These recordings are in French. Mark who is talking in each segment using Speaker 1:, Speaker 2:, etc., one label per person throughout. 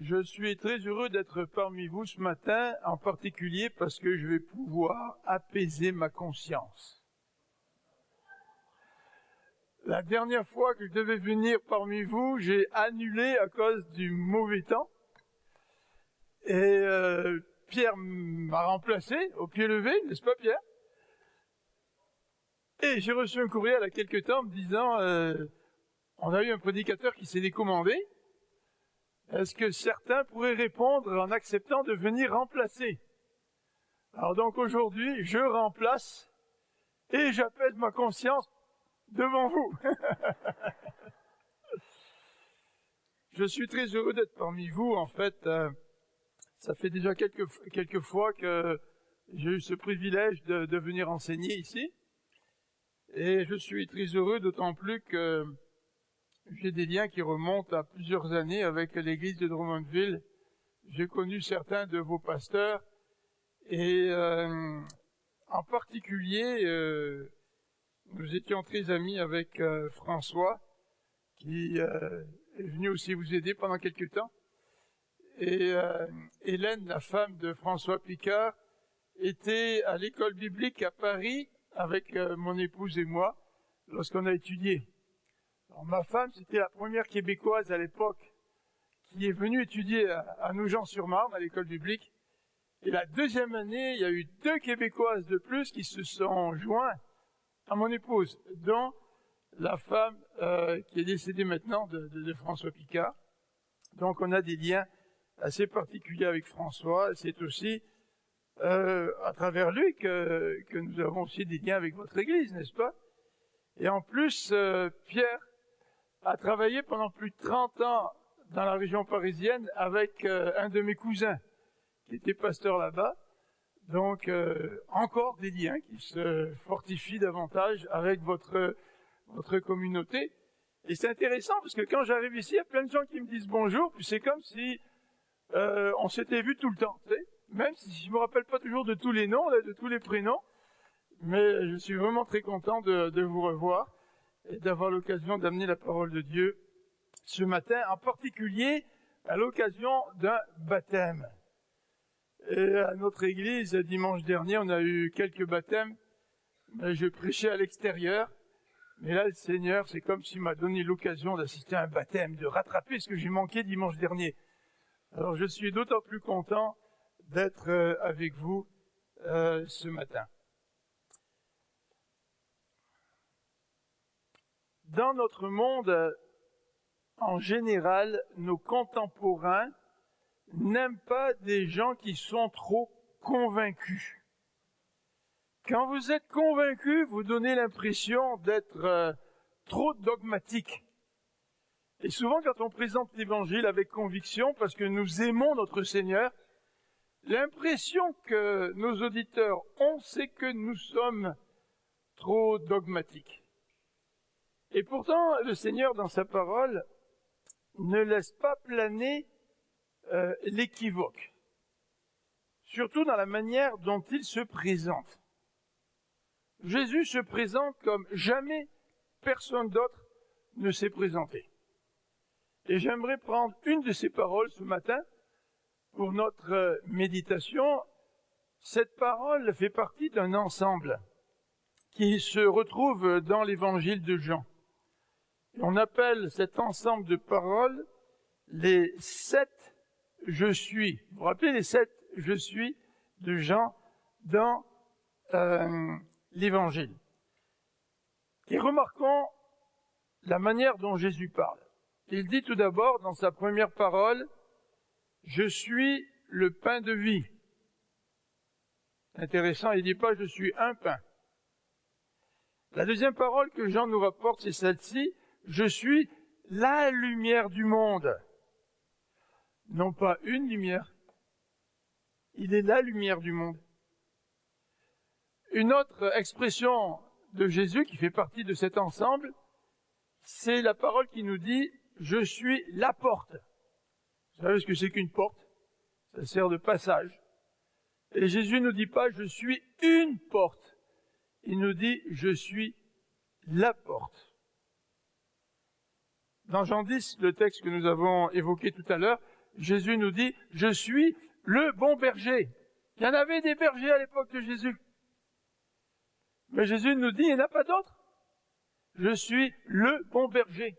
Speaker 1: Je suis très heureux d'être parmi vous ce matin, en particulier parce que je vais pouvoir apaiser ma conscience. La dernière fois que je devais venir parmi vous, j'ai annulé à cause du mauvais temps. Et Pierre m'a remplacé au pied levé, n'est-ce pas Pierre? Et j'ai reçu un courriel il y a quelque temps me disant on a eu un prédicateur qui s'est décommandé. Est-ce que certains pourraient répondre en acceptant de venir remplacer? Alors donc aujourd'hui, je remplace et j'apaise ma conscience devant vous. Je suis très heureux d'être parmi vous. En fait, ça fait déjà quelques fois que j'ai eu ce privilège de venir enseigner ici. Et je suis très heureux, d'autant plus que j'ai des liens qui remontent à plusieurs années avec l'église de Drummondville. J'ai connu certains de vos pasteurs et en particulier, nous étions très amis avec François, qui est venu aussi vous aider pendant quelques temps. Et Hélène, la femme de François Picard, était à l'école biblique à Paris avec mon épouse et moi lorsqu'on a étudié. Alors, ma femme, c'était la première Québécoise à l'époque qui est venue étudier à Nogent-sur-Marne, à l'école biblique. Et la deuxième année, il y a eu 2 Québécoises de plus qui se sont joints à mon épouse, dont la femme qui est décédée maintenant de François Picard. Donc on a des liens assez particuliers avec François. C'est aussi à travers lui que nous avons aussi des liens avec votre église, n'est-ce pas? Et en plus, Pierre a travaillé pendant plus de 30 ans dans la région parisienne avec un de mes cousins qui était pasteur là-bas. Donc, encore des liens qui se fortifient davantage avec votre communauté. Et c'est intéressant parce que quand j'arrive ici, il y a plein de gens qui me disent bonjour, puis c'est comme si on s'était vu tout le temps, tu sais. Même si je me rappelle pas toujours de tous les noms, de tous les prénoms, mais je suis vraiment très content de vous revoir et d'avoir l'occasion d'amener la parole de Dieu ce matin, en particulier à l'occasion d'un baptême. Et à notre église, dimanche dernier, on a eu quelques baptêmes, mais je prêchais à l'extérieur. Mais là, le Seigneur, c'est comme s'il m'a donné l'occasion d'assister à un baptême, de rattraper ce que j'ai manqué dimanche dernier. Alors je suis d'autant plus content d'être avec vous ce matin. Dans notre monde, en général, nos contemporains n'aiment pas des gens qui sont trop convaincus. Quand vous êtes convaincu, vous donnez l'impression d'être trop dogmatique. Et souvent, quand on présente l'Évangile avec conviction, parce que nous aimons notre Seigneur, l'impression que nos auditeurs ont, c'est que nous sommes trop dogmatiques. Et pourtant, le Seigneur, dans sa parole, ne laisse pas planer l'équivoque, surtout dans la manière dont il se présente. Jésus se présente comme jamais personne d'autre ne s'est présenté. Et j'aimerais prendre une de ces paroles ce matin pour notre méditation. Cette parole fait partie d'un ensemble qui se retrouve dans l'évangile de Jean. Et on appelle cet ensemble de paroles les 7 « je suis ». Vous vous rappelez les 7 « je suis » de Jean dans l'Évangile. Et remarquons la manière dont Jésus parle. Il dit tout d'abord dans sa première parole « Je suis le pain de vie ». Intéressant, il ne dit pas « je suis un pain ». La deuxième parole que Jean nous rapporte, c'est celle-ci « Je suis la lumière du monde ». Non pas une lumière, il est la lumière du monde. Une autre expression de Jésus qui fait partie de cet ensemble, c'est la parole qui nous dit « Je suis la porte ». Vous savez ce que c'est qu'une porte? Ça sert de passage. Et Jésus ne nous dit pas « Je suis une porte ». Il nous dit « Je suis la porte ». Dans Jean 10, le texte que nous avons évoqué tout à l'heure, Jésus nous dit, je suis le bon berger. Il y en avait des bergers à l'époque de Jésus. Mais Jésus nous dit, il n'y en a pas d'autres. Je suis le bon berger.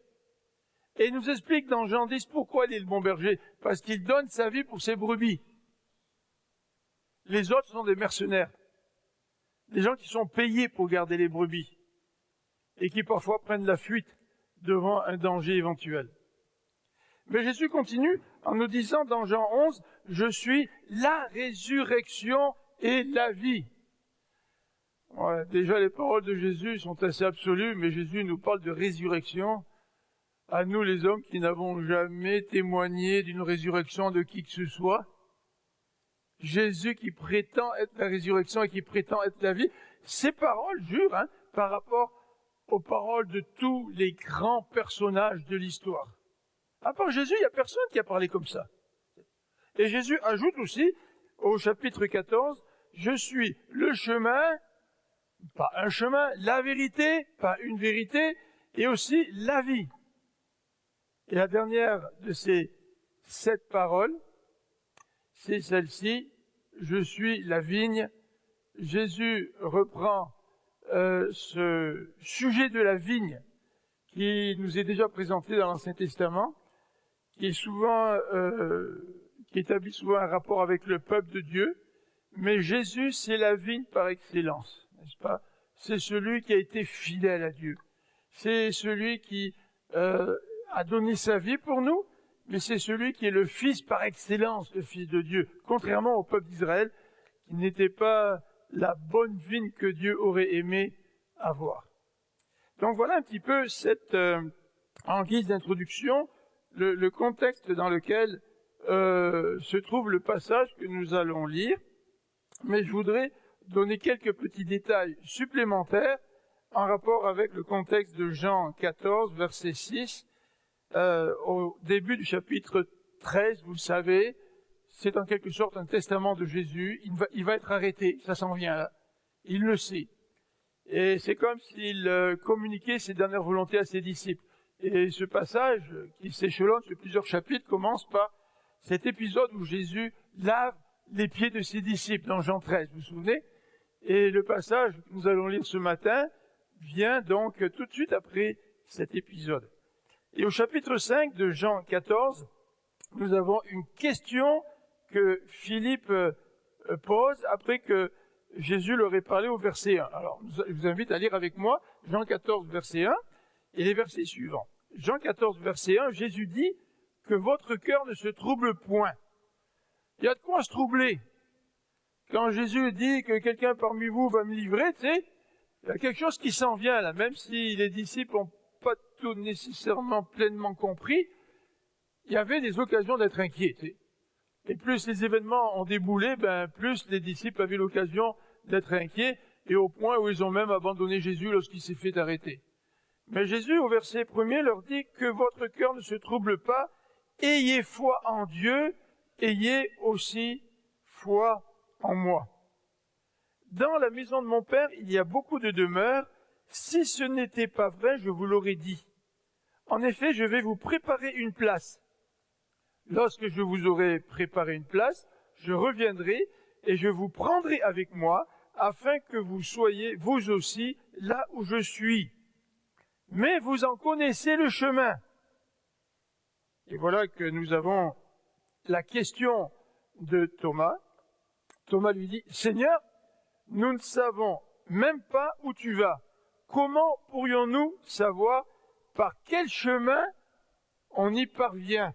Speaker 1: Et il nous explique dans Jean 10 pourquoi il est le bon berger. Parce qu'il donne sa vie pour ses brebis. Les autres sont des mercenaires. Des gens qui sont payés pour garder les brebis. Et qui parfois prennent la fuite devant un danger éventuel. Mais Jésus continue en nous disant dans Jean 11, « Je suis la résurrection et la vie. » Ouais, déjà, les paroles de Jésus sont assez absolues, mais Jésus nous parle de résurrection. À nous, les hommes, qui n'avons jamais témoigné d'une résurrection de qui que ce soit. Jésus qui prétend être la résurrection et qui prétend être la vie. Ces paroles jurent par rapport aux paroles de tous les grands personnages de l'histoire. À part Jésus, il n'y a personne qui a parlé comme ça. Et Jésus ajoute aussi, au chapitre 14, « Je suis le chemin », pas un chemin, la vérité, pas une vérité, et aussi la vie. Et la dernière de ces 7 paroles, c'est celle-ci, « Je suis la vigne ». Jésus reprend ce sujet de la vigne qui nous est déjà présenté dans l'Ancien Testament, qui établit souvent un rapport avec le peuple de Dieu, mais Jésus, c'est la vigne par excellence, n'est-ce pas? C'est celui qui a été fidèle à Dieu. C'est celui qui a donné sa vie pour nous, mais c'est celui qui est le Fils par excellence, le Fils de Dieu, contrairement au peuple d'Israël, qui n'était pas la bonne vigne que Dieu aurait aimé avoir. Donc voilà un petit peu en guise d'introduction, le contexte dans lequel se trouve le passage que nous allons lire. Mais je voudrais donner quelques petits détails supplémentaires en rapport avec le contexte de Jean 14, verset 6. Au début du chapitre 13, vous le savez, c'est en quelque sorte un testament de Jésus. Il va être arrêté, ça s'en vient là. Il le sait. Et c'est comme s'il communiquait ses dernières volontés à ses disciples. Et ce passage, qui s'échelonne sur plusieurs chapitres, commence par cet épisode où Jésus lave les pieds de ses disciples dans Jean 13, vous vous souvenez? Et le passage que nous allons lire ce matin vient donc tout de suite après cet épisode. Et au chapitre 5 de Jean 14, nous avons une question que Philippe pose après que Jésus leur ait parlé au verset 1. Alors, je vous invite à lire avec moi Jean 14, verset 1 et les versets suivants. Jean 14, verset 1, Jésus dit que votre cœur ne se trouble point. Il y a de quoi se troubler. Quand Jésus dit que quelqu'un parmi vous va me livrer, tu sais, il y a quelque chose qui s'en vient là, même si les disciples n'ont pas tout nécessairement pleinement compris, il y avait des occasions d'être inquiets, tu sais. Et plus les événements ont déboulé, plus les disciples avaient l'occasion d'être inquiets, et au point où ils ont même abandonné Jésus lorsqu'il s'est fait arrêter. Mais Jésus, au verset 1er, leur dit que votre cœur ne se trouble pas, ayez foi en Dieu, ayez aussi foi en moi. Dans la maison de mon Père, il y a beaucoup de demeures. Si ce n'était pas vrai, je vous l'aurais dit. En effet, je vais vous préparer une place. Lorsque je vous aurai préparé une place, je reviendrai et je vous prendrai avec moi, afin que vous soyez, vous aussi, là où je suis. Mais vous en connaissez le chemin. Et voilà que nous avons la question de Thomas. Thomas lui dit, « Seigneur, nous ne savons même pas où tu vas. Comment pourrions-nous savoir par quel chemin on y parvient ?»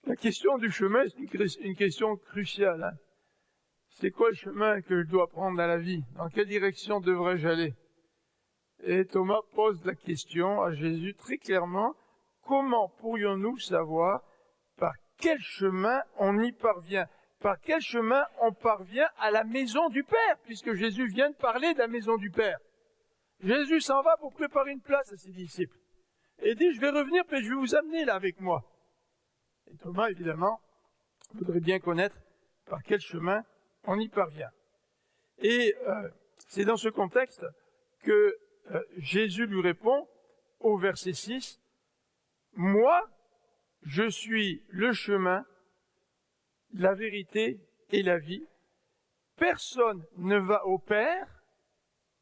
Speaker 1: La question du chemin, c'est une question cruciale. C'est quoi le chemin que je dois prendre dans la vie? Dans quelle direction devrais-je aller? Et Thomas pose la question à Jésus très clairement, comment pourrions-nous savoir par quel chemin on y parvient? Par quel chemin on parvient à la maison du Père, puisque Jésus vient de parler de la maison du Père. Jésus s'en va pour préparer une place à ses disciples. Et il dit, je vais revenir, puis je vais vous amener là avec moi. Et Thomas, évidemment, voudrait bien connaître par quel chemin on y parvient. Et c'est dans ce contexte que Jésus lui répond au verset 6, « Moi, je suis le chemin, la vérité et la vie. Personne ne va au Père,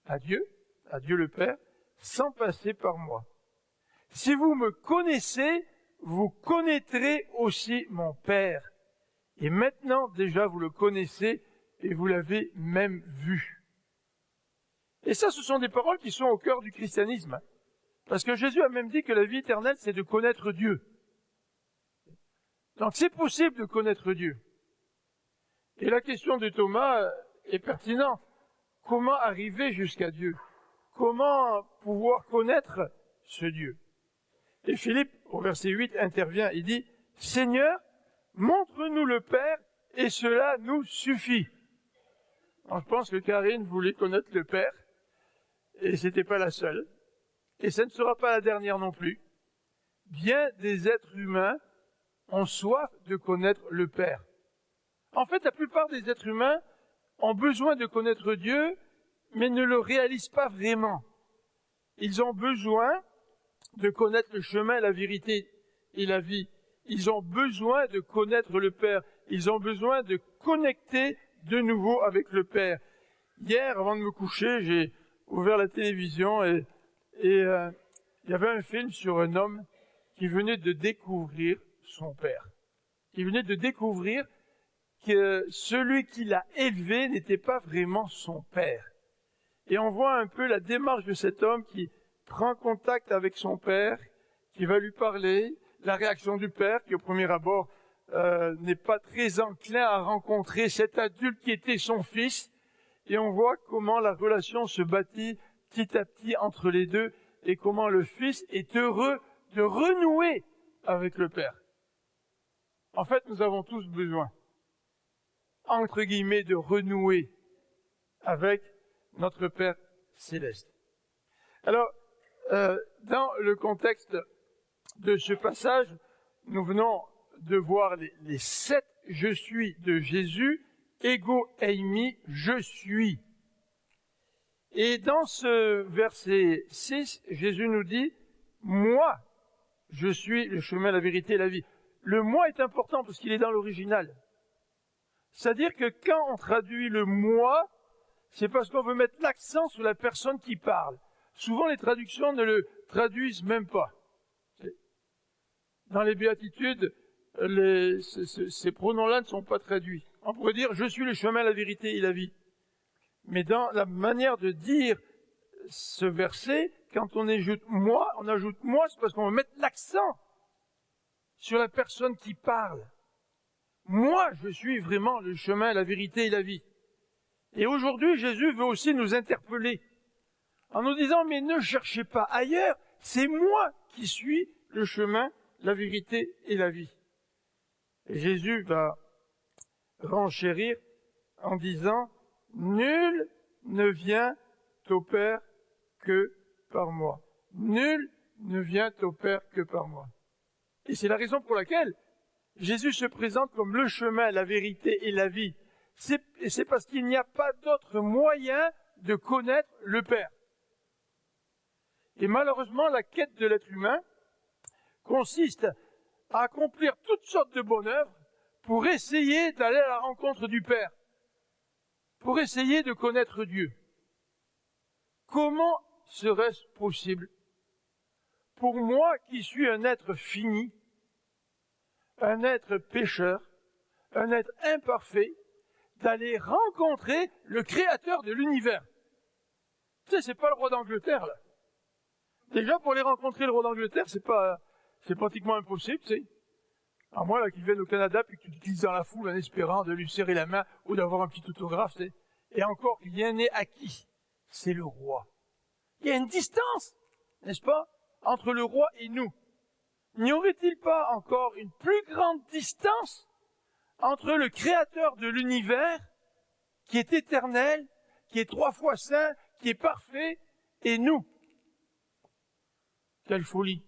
Speaker 1: à Dieu le Père, sans passer par moi. Si vous me connaissez, vous connaîtrez aussi mon Père. Et maintenant, déjà, vous le connaissez et vous l'avez même vu. Et ça, ce sont des paroles qui sont au cœur du christianisme. Parce que Jésus a même dit que la vie éternelle, c'est de connaître Dieu. Donc, c'est possible de connaître Dieu. Et la question de Thomas est pertinente. Comment arriver jusqu'à Dieu? Comment pouvoir connaître ce Dieu? Et Philippe, au verset 8, intervient. Il dit, « Seigneur, montre-nous le Père, et cela nous suffit. » Alors, je pense que Karine voulait connaître le Père, et c'était pas la seule. Et ça ne sera pas la dernière non plus. Bien des êtres humains ont soif de connaître le Père. En fait, la plupart des êtres humains ont besoin de connaître Dieu, mais ne le réalisent pas vraiment. Ils ont besoin de connaître le chemin, la vérité et la vie. Ils ont besoin de connaître le Père. Ils ont besoin de connecter de nouveau avec le Père. Hier, avant de me coucher, j'ai ouvert la télévision et il y avait un film sur un homme qui venait de découvrir son Père. Qui venait de découvrir que celui qui l'a élevé n'était pas vraiment son Père. Et on voit un peu la démarche de cet homme qui prend contact avec son Père, qui va lui parler, la réaction du Père, qui au premier abord n'est pas très enclin à rencontrer cet adulte qui était son fils, et on voit comment la relation se bâtit petit à petit entre les deux, et comment le fils est heureux de renouer avec le Père. En fait, nous avons tous besoin, entre guillemets, de renouer avec notre Père céleste. Alors, dans le contexte de ce passage, nous venons de voir les 7 « je suis » de Jésus, ego eimi, je suis. Et dans ce verset 6, Jésus nous dit, moi, je suis le chemin, la vérité et la vie. Le moi est important parce qu'il est dans l'original. C'est-à-dire que quand on traduit le moi, c'est parce qu'on veut mettre l'accent sur la personne qui parle. Souvent, les traductions ne le traduisent même pas. Dans les béatitudes, ces pronoms-là ne sont pas traduits. On pourrait dire « je suis le chemin, la vérité et la vie ». Mais dans la manière de dire ce verset, quand on ajoute « moi », c'est parce qu'on veut mettre l'accent sur la personne qui parle. Moi, je suis vraiment le chemin, la vérité et la vie. Et aujourd'hui, Jésus veut aussi nous interpeller en nous disant, mais ne cherchez pas ailleurs, c'est moi qui suis le chemin, la vérité et la vie. Et Jésus va renchérir en disant, nul ne vient au Père que par moi. Nul ne vient au Père que par moi. Et c'est la raison pour laquelle Jésus se présente comme le chemin, la vérité et la vie. C'est parce qu'il n'y a pas d'autre moyen de connaître le Père. Et malheureusement, la quête de l'être humain consiste à accomplir toutes sortes de bonnes œuvres pour essayer d'aller à la rencontre du Père, pour essayer de connaître Dieu. Comment serait-ce possible pour moi qui suis un être fini, un être pécheur, un être imparfait, d'aller rencontrer le créateur de l'univers? Tu sais, c'est pas le roi d'Angleterre, là. Déjà, pour aller rencontrer le roi d'Angleterre, c'est pratiquement impossible, tu sais. À moins, là, qu'il vienne au Canada, puis que tu te glisses dans la foule en espérant de lui serrer la main ou d'avoir un petit autographe, tu sais. Et encore, rien n'est acquis. C'est le roi. Il y a une distance, n'est-ce pas, entre le roi et nous. N'y aurait-il pas encore une plus grande distance entre le créateur de l'univers, qui est éternel, qui est 3 fois saint, qui est parfait, et nous? Quelle folie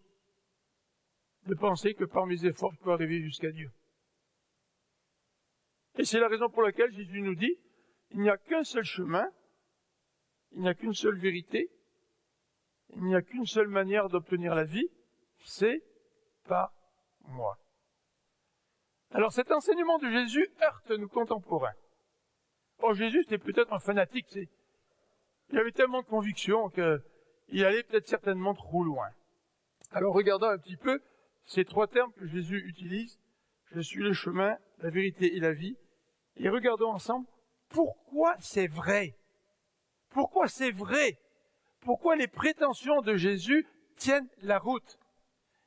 Speaker 1: de penser que par mes efforts, je peux arriver jusqu'à Dieu. Et c'est la raison pour laquelle Jésus nous dit, il n'y a qu'un seul chemin, il n'y a qu'une seule vérité, il n'y a qu'une seule manière d'obtenir la vie, c'est par moi. Alors cet enseignement de Jésus heurte nos contemporains. Or Jésus était peut-être un fanatique, il avait tellement de convictions qu'il allait peut-être certainement trop loin. Alors regardons un petit peu ces trois termes que Jésus utilise. Je suis le chemin, la vérité et la vie. Et regardons ensemble pourquoi c'est vrai. Pourquoi c'est vrai? Pourquoi les prétentions de Jésus tiennent la route?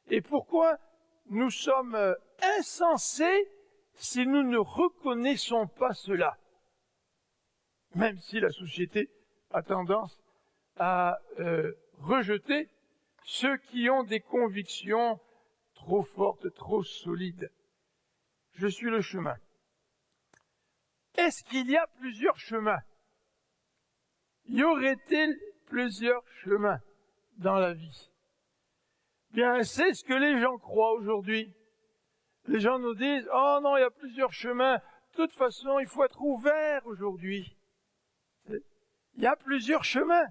Speaker 1: Et pourquoi nous sommes insensés si nous ne reconnaissons pas cela? Même si la société a tendance à rejeter ceux qui ont des convictions trop fortes, trop solides. Je suis le chemin. Est-ce qu'il y a plusieurs chemins? Y aurait-il plusieurs chemins dans la vie? Bien, c'est ce que les gens croient aujourd'hui. Les gens nous disent, oh non, il y a plusieurs chemins. De toute façon, il faut être ouvert aujourd'hui. Il y a plusieurs chemins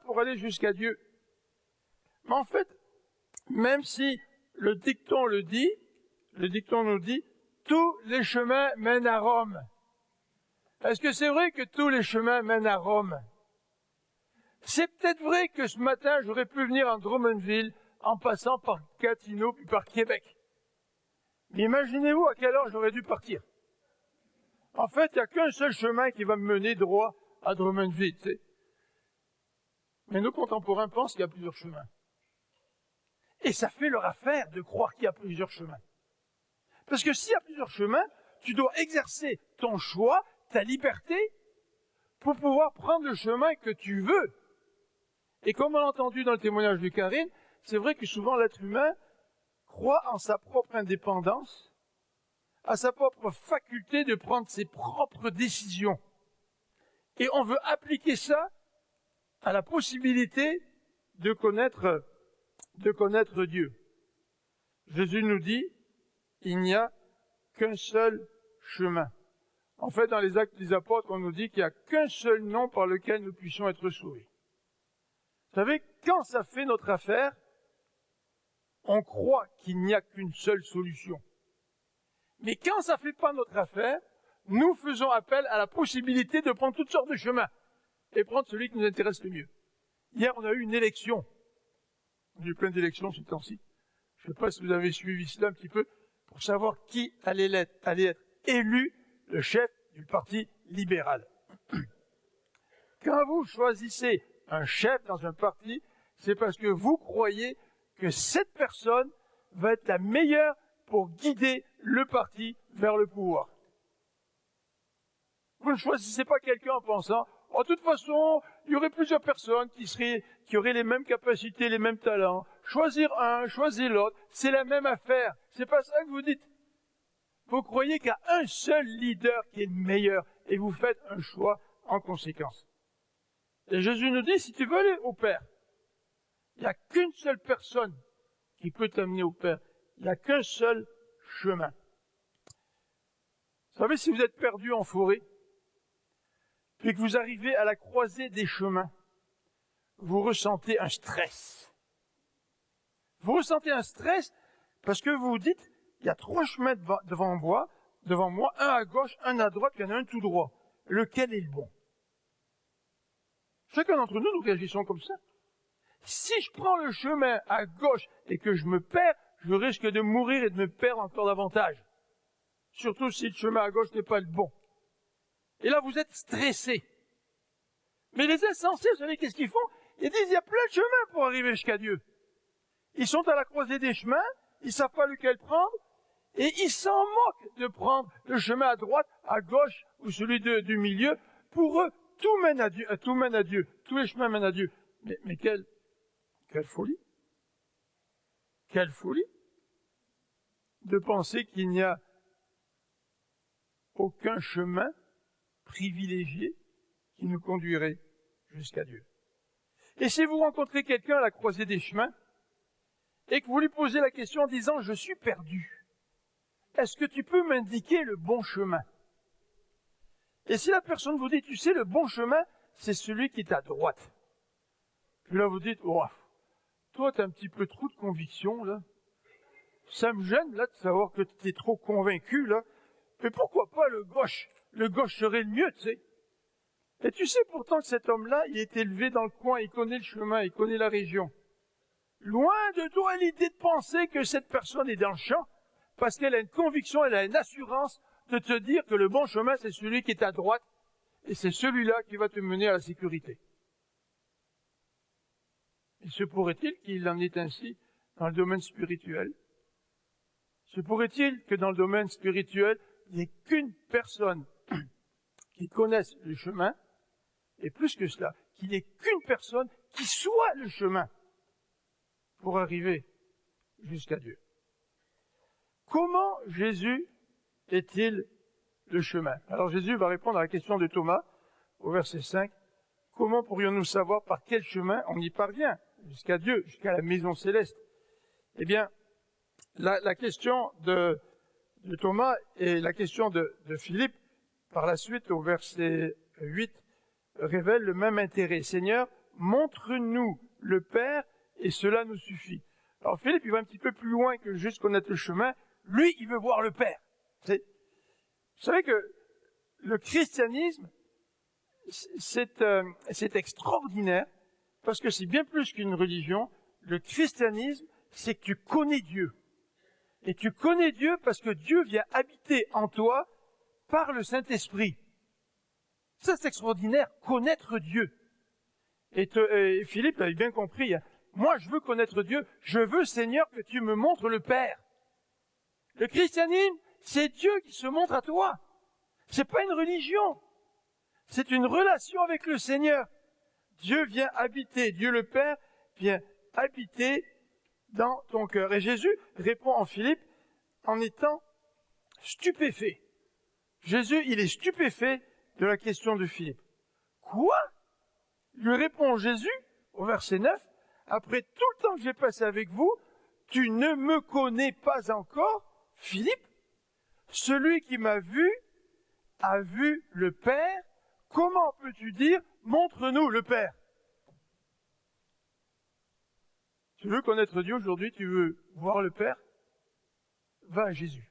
Speaker 1: pour aller jusqu'à Dieu. Mais en fait, même si le dicton nous dit, tous les chemins mènent à Rome. Est-ce que c'est vrai que tous les chemins mènent à Rome? C'est peut-être vrai que ce matin, j'aurais pu venir en Drummondville en passant par Gatineau puis par Québec. Mais imaginez-vous à quelle heure j'aurais dû partir. En fait, il n'y a qu'un seul chemin qui va me mener droit à Drummondville. Mais nos contemporains pensent qu'il y a plusieurs chemins. Et ça fait leur affaire de croire qu'il y a plusieurs chemins. Parce que s'il y a plusieurs chemins, tu dois exercer ton choix, ta liberté, pour pouvoir prendre le chemin que tu veux. Et comme on l'a entendu dans le témoignage de Karine, c'est vrai que souvent l'être humain croit en sa propre indépendance, à sa propre faculté de prendre ses propres décisions. Et on veut appliquer ça à la possibilité de connaître Dieu. Jésus nous dit, il n'y a qu'un seul chemin. En fait, dans les Actes des Apôtres, on nous dit qu'il n'y a qu'un seul nom par lequel nous puissions être sauvés. Vous savez, quand ça fait notre affaire, on croit qu'il n'y a qu'une seule solution. Mais quand ça ne fait pas notre affaire, nous faisons appel à la possibilité de prendre toutes sortes de chemins et prendre celui qui nous intéresse le mieux. Hier, on a eu une élection. Il y a eu plein d'élections ce temps-ci. Je ne sais pas si vous avez suivi cela un petit peu pour savoir qui allait être élu le chef du Parti libéral. Quand vous choisissez un chef dans un parti, c'est parce que vous croyez que cette personne va être la meilleure pour guider le parti vers le pouvoir. Vous ne choisissez pas quelqu'un en pensant, de toute façon, il y aurait plusieurs personnes qui auraient les mêmes capacités, les mêmes talents. Choisir un, choisir l'autre, c'est la même affaire. C'est pas ça que vous dites. Vous croyez qu'il y a un seul leader qui est le meilleur et vous faites un choix en conséquence. Et Jésus nous dit, si tu veux aller au Père, il n'y a qu'une seule personne qui peut t'amener au Père. Il n'y a qu'un seul chemin. Vous savez, si vous êtes perdu en forêt, puis que vous arrivez à la croisée des chemins, vous ressentez un stress. Vous ressentez un stress parce que vous vous dites, il y a 3 chemins devant moi, un à gauche, un à droite, il y en a un tout droit. Lequel est le bon? Chacun d'entre nous, nous réagissons comme ça. Si je prends le chemin à gauche et que je me perds, je risque de mourir et de me perdre encore davantage. Surtout si le chemin à gauche n'est pas le bon. Et là, vous êtes stressé. Mais les insensés, vous savez qu'est-ce qu'ils font? Ils disent, il y a plein de chemins pour arriver jusqu'à Dieu. Ils sont à la croisée des chemins, ils ne savent pas lequel prendre, et ils s'en moquent de prendre le chemin à droite, à gauche, ou celui du milieu. Pour eux, tout mène à Dieu, tous les chemins mènent à Dieu. Mais quelle folie! Quelle folie de penser qu'il n'y a aucun chemin privilégié qui nous conduirait jusqu'à Dieu. Et si vous rencontrez quelqu'un à la croisée des chemins et que vous lui posez la question en disant « Je suis perdu, est-ce que tu peux m'indiquer le bon chemin ?» Et si la personne vous dit « Tu sais, le bon chemin, c'est celui qui est à droite. » Puis là, vous dites « Oh, toi, tu as un petit peu trop de conviction, là. ça me gêne, là, de savoir que tu es trop convaincu, là. Mais pourquoi pas le gauche? Le gauche serait le mieux, tu sais. Et tu sais pourtant que cet homme-là, il est élevé dans le coin, il connaît le chemin, il connaît la région. Loin de toi l'idée de penser que cette personne est dans le champ, parce qu'elle a une conviction, elle a une assurance de te dire que le bon chemin, c'est celui qui est à droite, et c'est celui-là qui va te mener à la sécurité. Et se pourrait-il qu'il en est ainsi dans le domaine spirituel? Se pourrait-il que dans le domaine spirituel, il n'y ait qu'une personne qui connaisse le chemin, et plus que cela, qu'il n'y ait qu'une personne qui soit le chemin pour arriver jusqu'à Dieu? Comment Jésus est-il le chemin? Alors Jésus va répondre à la question de Thomas au verset 5. Comment pourrions-nous savoir par quel chemin on y parvient jusqu'à Dieu, jusqu'à la maison céleste? Eh bien, la question de Thomas et la question de Philippe, par la suite au verset 8, révèlent le même intérêt. Seigneur, montre-nous le Père et cela nous suffit. Alors Philippe, il va un petit peu plus loin que juste connaître le chemin. Lui, il veut voir le Père. Vous savez que le christianisme, c'est extraordinaire, parce que c'est bien plus qu'une religion. Le christianisme, c'est que tu connais Dieu. Et tu connais Dieu parce que Dieu vient habiter en toi par le Saint-Esprit. Ça, c'est extraordinaire, connaître Dieu. Et Philippe avait bien compris, hein. Moi, je veux connaître Dieu, je veux, Seigneur, que tu me montres le Père. Le christianisme, c'est Dieu qui se montre à toi. C'est pas une religion. C'est une relation avec le Seigneur. Dieu vient habiter, Dieu le Père vient habiter dans ton cœur. Et Jésus répond en Philippe en étant stupéfait. Jésus, il est stupéfait de la question de Philippe. Quoi? Lui répond Jésus au verset 9. Après tout le temps que j'ai passé avec vous, tu ne me connais pas encore, Philippe? Celui qui m'a vu a vu le Père. Comment peux-tu dire, montre-nous le Père? Tu veux connaître Dieu aujourd'hui, tu veux voir le Père? Va à Jésus.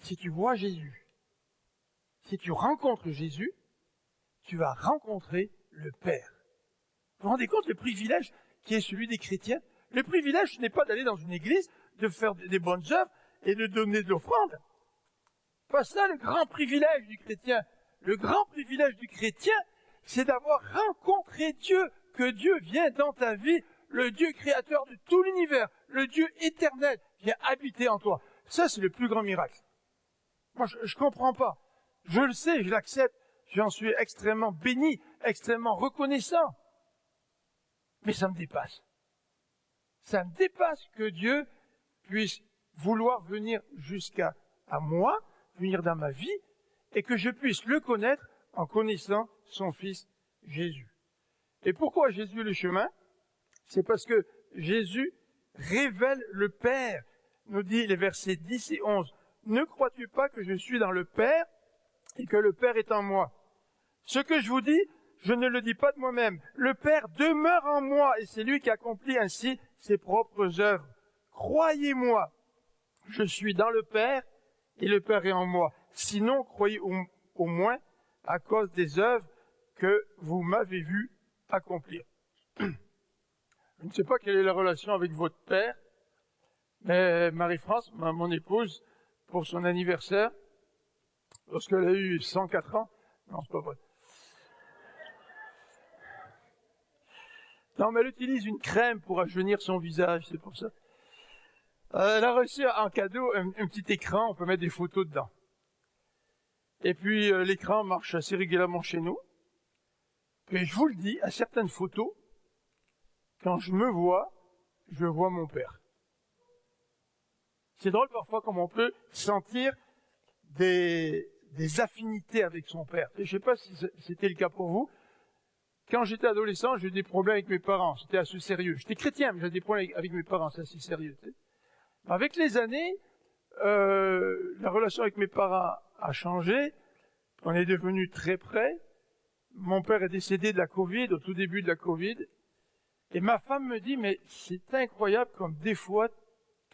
Speaker 1: Si tu vois Jésus, si tu rencontres Jésus, tu vas rencontrer le Père. Vous vous rendez compte le privilège qui est celui des chrétiens? Le privilège, ce n'est pas d'aller dans une église, de faire des bonnes œuvres et de donner de l'offrande. Pas ça le grand privilège du chrétien. Le grand privilège du chrétien, c'est d'avoir rencontré Dieu, que Dieu vient dans ta vie, le Dieu créateur de tout l'univers, le Dieu éternel vient habiter en toi. Ça, c'est le plus grand miracle. Moi, je ne comprends pas. Je le sais, je l'accepte. J'en suis extrêmement béni, extrêmement reconnaissant. Mais ça me dépasse. Ça me dépasse que Dieu puisse vouloir venir jusqu'à moi, venir dans ma vie, et que je puisse le connaître en connaissant son Fils Jésus. Et pourquoi Jésus est le chemin? C'est parce que Jésus révèle le Père, nous dit les versets 10 et 11. Ne crois-tu pas que je suis dans le Père et que le Père est en moi? Ce que je vous dis, je ne le dis pas de moi-même. Le Père demeure en moi et c'est lui qui accomplit ainsi ses propres œuvres. Croyez-moi, je suis dans le Père et le Père est en moi. Sinon, croyez au moins à cause des œuvres que vous m'avez vu accomplir. Je ne sais pas quelle est la relation avec votre père, mais Marie-France, mon épouse, pour son anniversaire, lorsqu'elle a eu 104 ans, non, c'est pas vrai. Non, mais elle utilise une crème pour rajeunir son visage, c'est pour ça. Elle a reçu en cadeau un petit écran, on peut mettre des photos dedans. Et puis l'écran marche assez régulièrement chez nous. Et je vous le dis, à certaines photos, quand je vois mon père. C'est drôle parfois comme on peut sentir des affinités avec son père. Et je ne sais pas si c'était le cas pour vous. Quand j'étais adolescent, j'ai eu des problèmes avec mes parents. C'était assez sérieux. J'étais chrétien, mais j'avais des problèmes avec mes parents. C'est assez sérieux. Tu sais. Avec les années, la relation avec mes parents a changé. On est devenus très près. Mon père est décédé de la Covid, au tout début de la Covid. Et ma femme me dit, mais c'est incroyable comme des fois,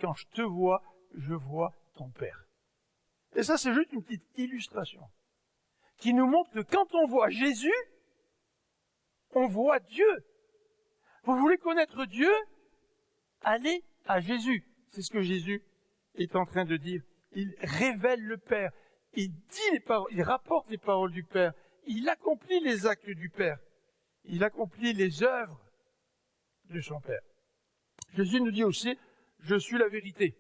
Speaker 1: quand je te vois, je vois ton Père. Et ça, c'est juste une petite illustration qui nous montre que quand on voit Jésus, on voit Dieu. Vous voulez connaître Dieu? Allez à Jésus. C'est ce que Jésus est en train de dire. Il révèle le Père. Il dit les paroles, il rapporte les paroles du Père. Il accomplit les actes du Père. Il accomplit les œuvres de son Père. Jésus nous dit aussi, je suis la vérité.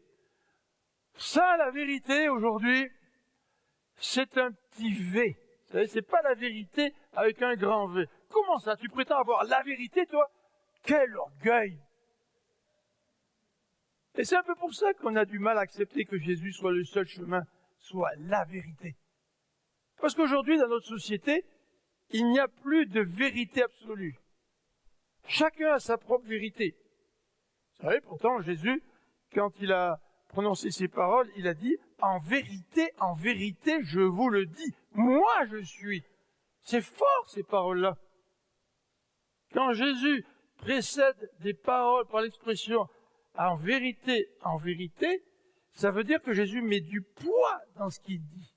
Speaker 1: Ça, la vérité, aujourd'hui, c'est un petit V. Vous savez, c'est pas la vérité avec un grand V. Comment ça? Tu prétends avoir la vérité, toi? Quel orgueil! Et c'est un peu pour ça qu'on a du mal à accepter que Jésus soit le seul chemin, soit la vérité. Parce qu'aujourd'hui, dans notre société, il n'y a plus de vérité absolue. Chacun a sa propre vérité. Vous savez, pourtant, Jésus, quand il a prononcé ces paroles, il a dit, en vérité, je vous le dis, moi je suis. C'est fort, ces paroles-là. Quand Jésus précède des paroles par l'expression en vérité, ça veut dire que Jésus met du poids dans ce qu'il dit.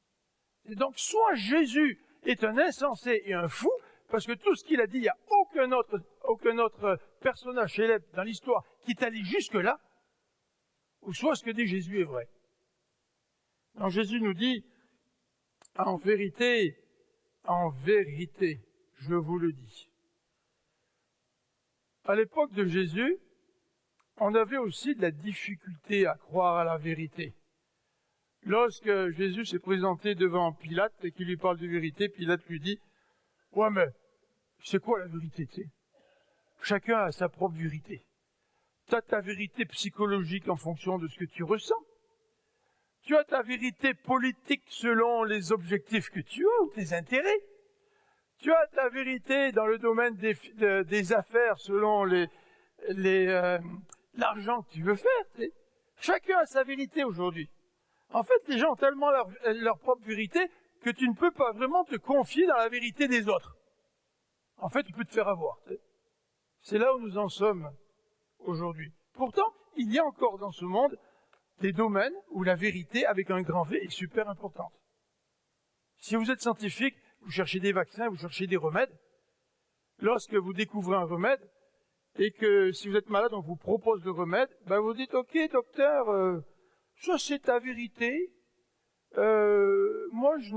Speaker 1: Et donc, soit Jésus est un insensé et un fou, parce que tout ce qu'il a dit, il n'y a aucun autre personnage célèbre dans l'histoire qui est allé jusque-là, ou soit ce que dit Jésus est vrai. Donc Jésus nous dit, en vérité, je vous le dis. À l'époque de Jésus, on avait aussi de la difficulté à croire à la vérité. Lorsque Jésus s'est présenté devant Pilate et qu'il lui parle de vérité, Pilate lui dit, « Ouais, mais c'est quoi la vérité, tu sais? Chacun a sa propre vérité. Tu as ta vérité psychologique en fonction de ce que tu ressens. Tu as ta vérité politique selon les objectifs que tu as ou tes intérêts. Tu as ta vérité dans le domaine des affaires selon l'argent que tu veux faire. Tu sais. Chacun a sa vérité aujourd'hui. En fait, les gens ont tellement leur propre vérité que tu ne peux pas vraiment te confier dans la vérité des autres. En fait, tu peux te faire avoir. Tu sais. C'est là où nous en sommes aujourd'hui. Pourtant, il y a encore dans ce monde des domaines où la vérité, avec un grand V, est super importante. Si vous êtes scientifique, vous cherchez des vaccins, vous cherchez des remèdes. Lorsque vous découvrez un remède, et que si vous êtes malade, on vous propose le remède, ben vous dites, ok, docteur, ça c'est ta vérité. Moi, je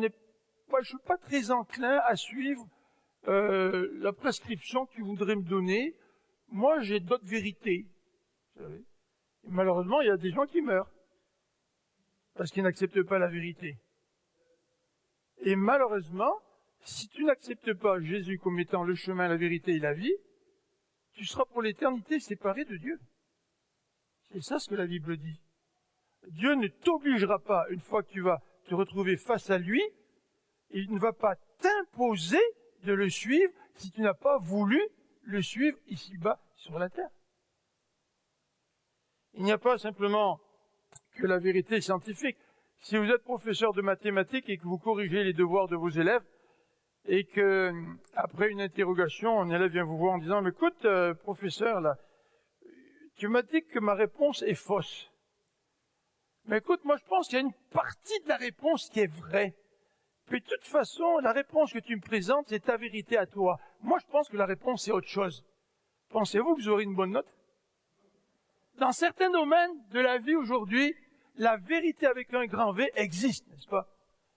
Speaker 1: suis pas très enclin à suivre la prescription que tu voudrais me donner. Moi, j'ai d'autres vérités. Vous savez. Et malheureusement, il y a des gens qui meurent parce qu'ils n'acceptent pas la vérité. Et malheureusement, si tu n'acceptes pas Jésus comme étant le chemin, la vérité et la vie, tu seras pour l'éternité séparé de Dieu. C'est ça ce que la Bible dit. Dieu ne t'obligera pas, une fois que tu vas te retrouver face à lui, il ne va pas t'imposer de le suivre si tu n'as pas voulu le suivre ici-bas sur la terre. Il n'y a pas simplement que la vérité scientifique. Si vous êtes professeur de mathématiques et que vous corrigez les devoirs de vos élèves, et que, après une interrogation, un élève vient vous voir en disant, mais écoute, professeur, là, tu m'as dit que ma réponse est fausse. Mais écoute, moi je pense qu'il y a une partie de la réponse qui est vraie. Puis de toute façon, la réponse que tu me présentes, c'est ta vérité à toi. Moi je pense que la réponse c'est autre chose. Pensez-vous que vous aurez une bonne note? Dans certains domaines de la vie aujourd'hui, la vérité avec un grand V existe, n'est-ce pas?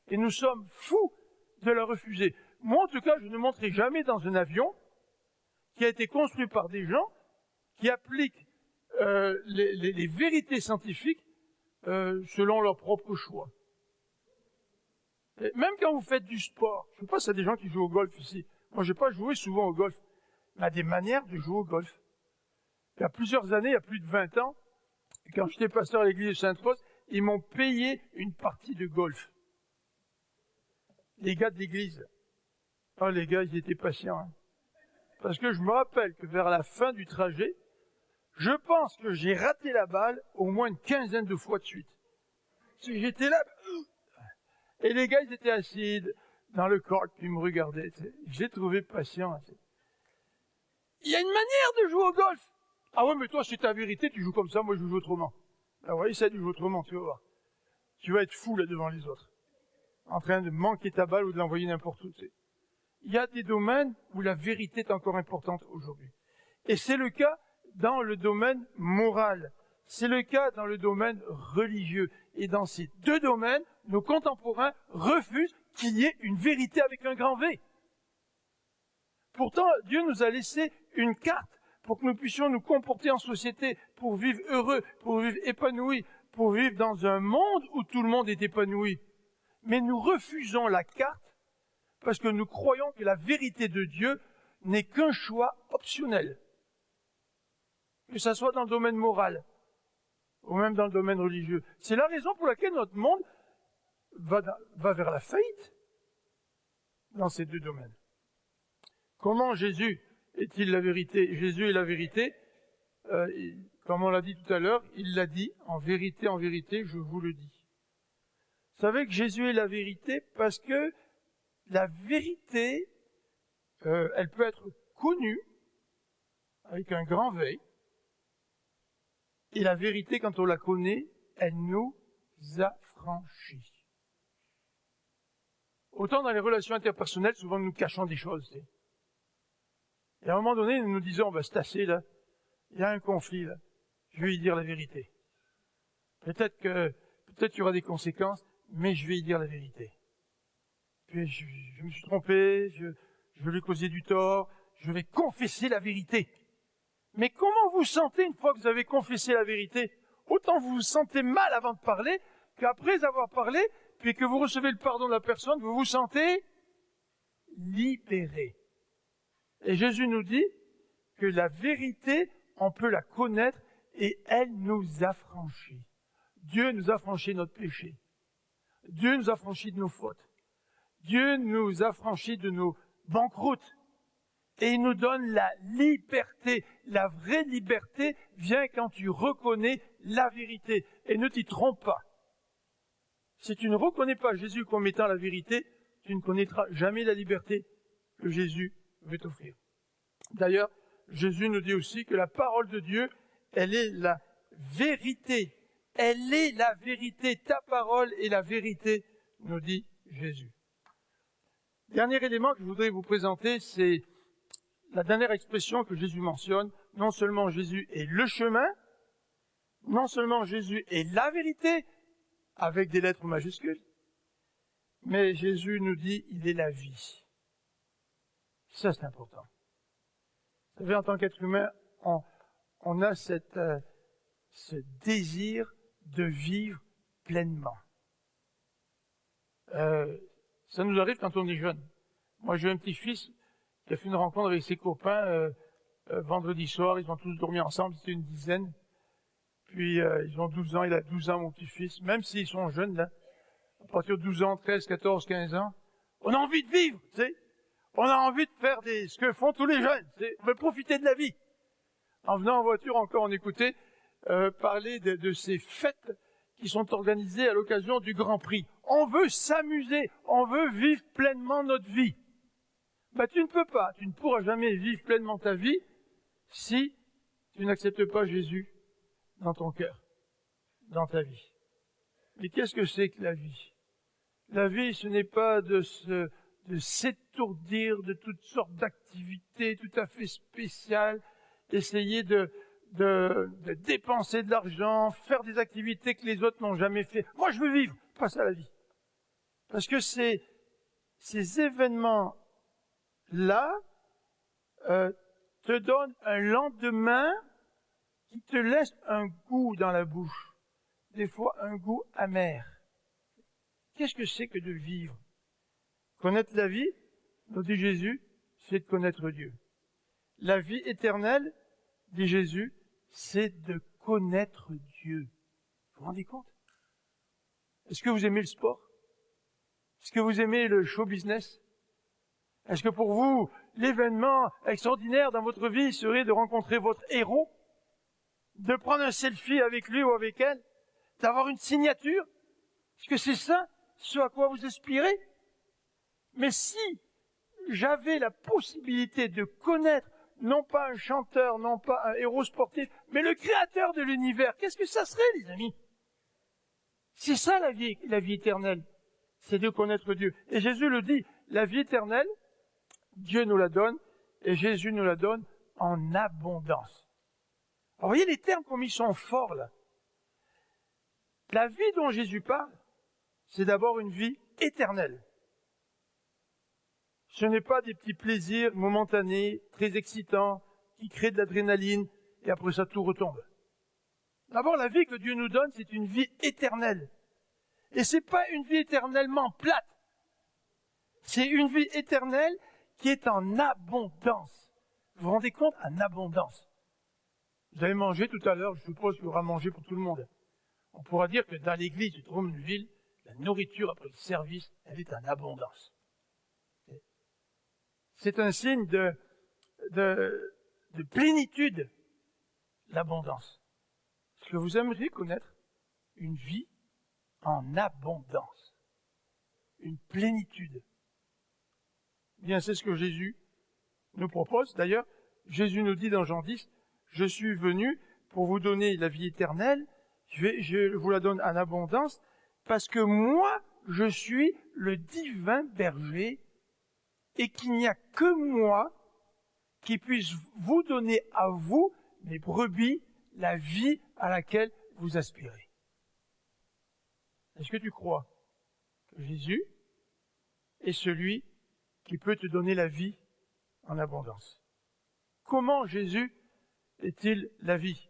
Speaker 1: Et nous sommes fous de la refuser. Moi, en tout cas, je ne monterai jamais dans un avion qui a été construit par des gens qui appliquent les vérités scientifiques selon leur propre choix. Et même quand vous faites du sport, je ne sais pas s'il y a des gens qui jouent au golf ici. Moi, je n'ai pas joué souvent au golf. Mais il y a des manières de jouer au golf. Il y a plusieurs années, il y a plus de 20 ans, quand j'étais pasteur à l'église de Sainte-Rose, ils m'ont payé une partie de golf. Les gars de l'église. Oh, les gars, ils étaient patients. Hein. Parce que je me rappelle que vers la fin du trajet, je pense que j'ai raté la balle au moins une quinzaine de fois de suite. J'étais là, et les gars, ils étaient assis dans le court, puis ils me regardaient. Je les trouvais patients. Il y a une manière de jouer au golf. Ah ouais, mais toi, c'est ta vérité, tu joues comme ça, moi je joue autrement. Alors, voyez ça du jour autrement, tu vas voir. Tu vas être fou là devant les autres, en train de manquer ta balle ou de l'envoyer n'importe où. Tu sais. Il y a des domaines où la vérité est encore importante aujourd'hui. Et c'est le cas dans le domaine moral. C'est le cas dans le domaine religieux. Et dans ces deux domaines, nos contemporains refusent qu'il y ait une vérité avec un grand V. Pourtant, Dieu nous a laissé une carte pour que nous puissions nous comporter en société, pour vivre heureux, pour vivre épanouis, pour vivre dans un monde où tout le monde est épanoui. Mais nous refusons la carte parce que nous croyons que la vérité de Dieu n'est qu'un choix optionnel. Que ça soit dans le domaine moral ou même dans le domaine religieux. C'est la raison pour laquelle notre monde va vers la faillite dans ces deux domaines. Comment Jésus est-il la vérité? Jésus est la vérité. Comme on l'a dit tout à l'heure, il l'a dit, en vérité, je vous le dis. Vous savez que Jésus est la vérité parce que la vérité, elle peut être connue avec un grand V. Et la vérité, quand on la connaît, elle nous affranchit. Autant dans les relations interpersonnelles, souvent nous cachons des choses. Tu sais. Et à un moment donné, nous nous disons, c'est assez là, il y a un conflit là, je vais y dire la vérité. Peut-être qu'il y aura des conséquences, mais je vais y dire la vérité. Puis je me suis trompé, je vais lui causer du tort, je vais confesser la vérité. Mais comment vous sentez une fois que vous avez confessé la vérité? Autant vous vous sentez mal avant de parler, qu'après avoir parlé, puis que vous recevez le pardon de la personne, vous vous sentez libéré. Et Jésus nous dit que la vérité, on peut la connaître et elle nous affranchit. Dieu nous affranchit de notre péché. Dieu nous affranchit de nos fautes. Dieu nous affranchit de nos banqueroutes. Et il nous donne la liberté. La vraie liberté vient quand tu reconnais la vérité. Et ne t'y trompe pas. Si tu ne reconnais pas Jésus comme étant la vérité, tu ne connaîtras jamais la liberté que Jésus veut t'offrir. D'ailleurs, Jésus nous dit aussi que la parole de Dieu, elle est la vérité. Elle est la vérité. Ta parole est la vérité, nous dit Jésus. Dernier élément que je voudrais vous présenter, c'est la dernière expression que Jésus mentionne. Non seulement Jésus est le chemin, non seulement Jésus est la vérité, avec des lettres majuscules, mais Jésus nous dit il est la vie. Ça, c'est important. Vous savez, en tant qu'être humain, on a ce désir de vivre pleinement. Ça nous arrive quand on est jeune. Moi, j'ai un petit-fils qui a fait une rencontre avec ses copains vendredi soir. Ils ont tous dormi ensemble, c'était une dizaine. Puis, ils ont 12 ans, il a 12 ans, mon petit-fils. Même s'ils sont jeunes, là, à partir de 12 ans, 13, 14, 15 ans, on a envie de vivre, tu sais. On a envie de faire ce que font tous les jeunes. On veut profiter de la vie. En venant en voiture, encore, on écoutait parler de ces fêtes qui sont organisées à l'occasion du Grand Prix. On veut s'amuser, on veut vivre pleinement notre vie. Tu ne peux pas, tu ne pourras jamais vivre pleinement ta vie si tu n'acceptes pas Jésus dans ton cœur, dans ta vie. Mais qu'est-ce que c'est que la vie? La vie, ce n'est pas de s'étourdir de toutes sortes d'activités tout à fait spéciales, essayer de dépenser de l'argent, faire des activités que les autres n'ont jamais fait. Moi, je veux vivre, pas ça la vie. Parce que ces événements-là te donnent un lendemain qui te laisse un goût dans la bouche, des fois un goût amer. Qu'est-ce que c'est que de vivre? Connaître la vie, nous dit Jésus, c'est de connaître Dieu. La vie éternelle, dit Jésus, c'est de connaître Dieu. Vous vous rendez compte? Est-ce que vous aimez le sport? Est-ce que vous aimez le show business? Est-ce que pour vous, l'événement extraordinaire dans votre vie serait de rencontrer votre héros? De prendre un selfie avec lui ou avec elle? D'avoir une signature? Est-ce que c'est ça, ce à quoi vous aspirez? Mais si j'avais la possibilité de connaître non pas un chanteur, non pas un héros sportif, mais le créateur de l'univers. Qu'est-ce que ça serait, les amis? C'est ça la vie éternelle. C'est de connaître Dieu. Et Jésus le dit, la vie éternelle, Dieu nous la donne, et Jésus nous la donne en abondance. Alors, vous voyez les termes comme ils sont forts, là. La vie dont Jésus parle, c'est d'abord une vie éternelle. Ce n'est pas des petits plaisirs momentanés, très excitants, qui créent de l'adrénaline, et après ça, tout retombe. D'abord, la vie que Dieu nous donne, c'est une vie éternelle. Et c'est pas une vie éternellement plate. C'est une vie éternelle qui est en abondance. Vous vous rendez compte? En abondance. Vous avez mangé tout à l'heure, je suppose qu'il y aura mangé pour tout le monde. On pourra dire que dans l'église du Drummondville, la nourriture après le service, elle est en abondance. C'est un signe de plénitude, l'abondance. Est-ce que vous aimeriez connaître une vie en abondance? Une plénitude. Bien, c'est ce que Jésus nous propose. D'ailleurs, Jésus nous dit dans Jean 10, « Je suis venu pour vous donner la vie éternelle, je vous la donne en abondance, parce que moi, je suis le divin berger, et qu'il n'y a que moi qui puisse vous donner à vous, mes brebis, la vie à laquelle vous aspirez. » Est-ce que tu crois que Jésus est celui qui peut te donner la vie en abondance? Comment Jésus est-il la vie?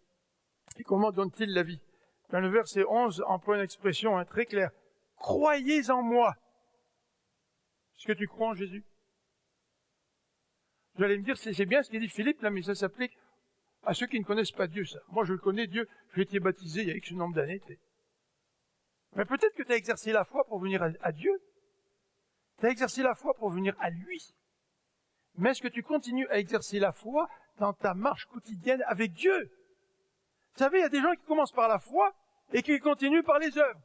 Speaker 1: Et comment donne-t-il la vie? Dans le verset 11, emploie une expression très claire. « Croyez en moi ». Est-ce que tu crois en Jésus? Vous allez me dire, c'est bien ce qu'il dit Philippe, là, mais ça s'applique à ceux qui ne connaissent pas Dieu, ça. Moi, je le connais, Dieu, j'ai été baptisé il y a X nombre d'années. Mais peut-être que tu as exercé la foi pour venir à Dieu. Tu as exercé la foi pour venir à lui. Mais est-ce que tu continues à exercer la foi dans ta marche quotidienne avec Dieu? Vous savez, il y a des gens qui commencent par la foi et qui continuent par les œuvres.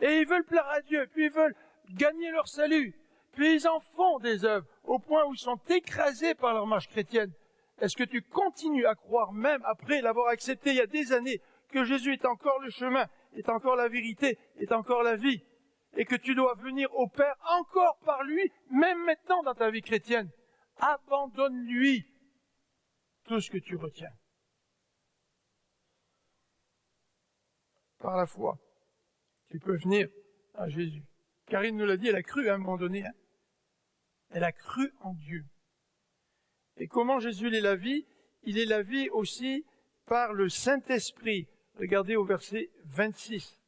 Speaker 1: Et ils veulent plaire à Dieu, puis ils veulent gagner leur salut. Puis ils en font des œuvres, au point où ils sont écrasés par leur marche chrétienne. Est-ce que tu continues à croire, même après l'avoir accepté il y a des années, que Jésus est encore le chemin, est encore la vérité, est encore la vie, et que tu dois venir au Père encore par lui, même maintenant dans ta vie chrétienne? Abandonne-lui tout ce que tu retiens. Par la foi, tu peux venir à Jésus. Karine nous l'a dit, elle a cru à un moment donné. Elle a cru en Dieu. Et comment Jésus est la vie? Il est la vie aussi par le Saint-Esprit. Regardez au verset 26.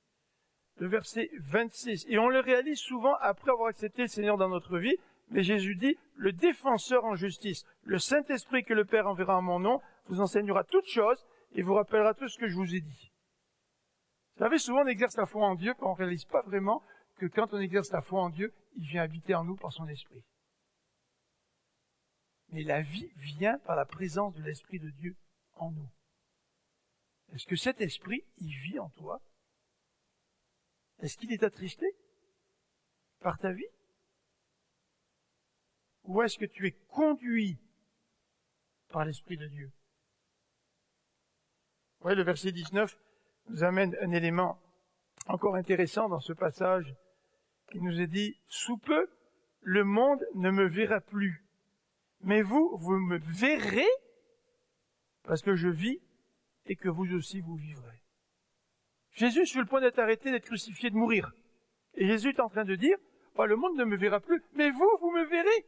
Speaker 1: Le verset 26. Et on le réalise souvent après avoir accepté le Seigneur dans notre vie. Mais Jésus dit, le défenseur en justice, le Saint-Esprit que le Père enverra en mon nom, vous enseignera toutes choses et vous rappellera tout ce que je vous ai dit. Vous savez, souvent on exerce la foi en Dieu, mais on ne réalise pas vraiment que quand on exerce la foi en Dieu, il vient habiter en nous par son esprit. Mais la vie vient par la présence de l'Esprit de Dieu en nous. Est-ce que cet esprit, il vit en toi? Est-ce qu'il est attristé par ta vie? Ou est-ce que tu es conduit par l'Esprit de Dieu? Vous voyez, le verset 19 nous amène un élément encore intéressant dans ce passage qui nous est dit, « Sous peu, le monde ne me verra plus. Mais vous me verrez parce que je vis et que vous aussi vous vivrez. » Jésus est sur le point d'être arrêté, d'être crucifié, de mourir. Et Jésus est en train de dire, oh, le monde ne me verra plus, mais vous me verrez.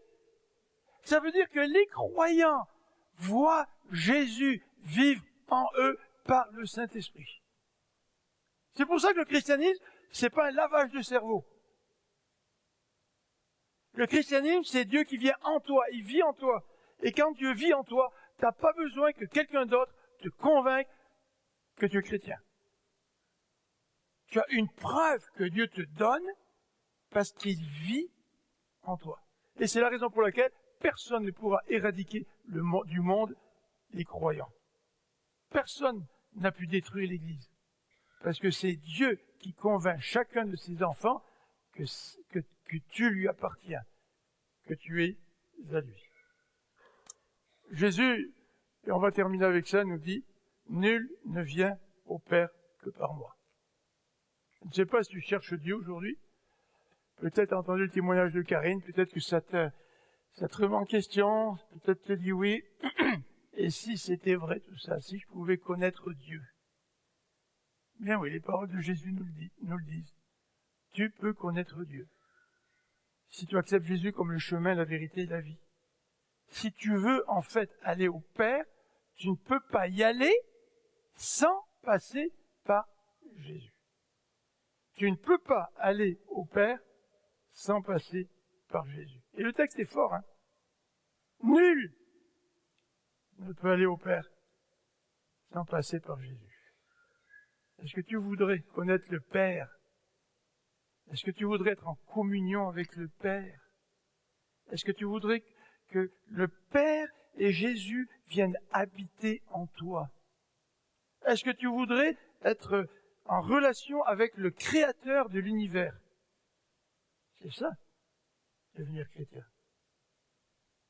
Speaker 1: Ça veut dire que les croyants voient Jésus vivre en eux par le Saint-Esprit. C'est pour ça que le christianisme, c'est pas un lavage de cerveau. Le christianisme, c'est Dieu qui vient en toi, il vit en toi. Et quand Dieu vit en toi, tu n'as pas besoin que quelqu'un d'autre te convainque que tu es chrétien. Tu as une preuve que Dieu te donne parce qu'il vit en toi. Et c'est la raison pour laquelle personne ne pourra éradiquer du monde les croyants. Personne n'a pu détruire l'Église. Parce que c'est Dieu qui convainc chacun de ses enfants que tu lui appartiens, que tu es à lui. Jésus, et on va terminer avec ça, nous dit « Nul ne vient au Père que par moi ». Je ne sais pas si tu cherches Dieu aujourd'hui. Peut-être tu as entendu le témoignage de Karine, peut-être que ça te remet en question, peut-être te dit oui. Et si c'était vrai tout ça, si je pouvais connaître Dieu? Bien oui, les paroles de Jésus nous le disent. Tu peux connaître Dieu. Si tu acceptes Jésus comme le chemin, la vérité et la vie. Si tu veux en fait aller au Père, tu ne peux pas y aller sans passer par Jésus. Tu ne peux pas aller au Père sans passer par Jésus. Et le texte est fort, hein? Nul ne peut aller au Père sans passer par Jésus. Est-ce que tu voudrais connaître le Père? Est-ce que tu voudrais être en communion avec le Père? Est-ce que tu voudrais que le Père et Jésus viennent habiter en toi? Est-ce que tu voudrais être en relation avec le Créateur de l'univers? C'est ça, devenir chrétien.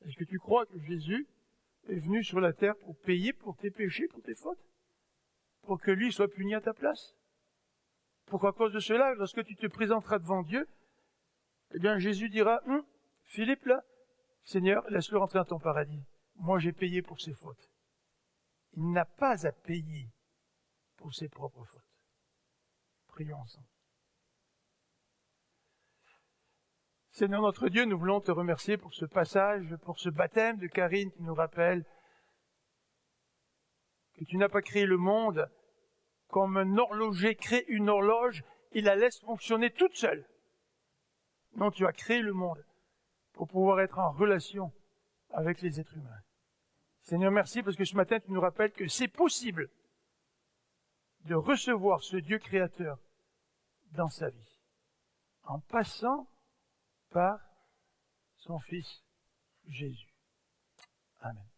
Speaker 1: Est-ce que tu crois que Jésus est venu sur la terre pour payer pour tes péchés, pour tes fautes? Pour que lui soit puni à ta place? Pour qu'à cause de cela, lorsque tu te présenteras devant Dieu, eh bien Jésus dira, Philippe là, Seigneur, laisse-le rentrer dans ton paradis. Moi j'ai payé pour ses fautes. Il n'a pas à payer pour ses propres fautes. Prions ensemble. Seigneur notre Dieu, nous voulons te remercier pour ce passage, pour ce baptême de Karine qui nous rappelle que tu n'as pas créé le monde comme un horloger crée une horloge et la laisse fonctionner toute seule. Non, tu as créé le monde pour pouvoir être en relation avec les êtres humains. Seigneur, merci parce que ce matin, tu nous rappelles que c'est possible de recevoir ce Dieu créateur dans sa vie, en passant par son Fils Jésus. Amen.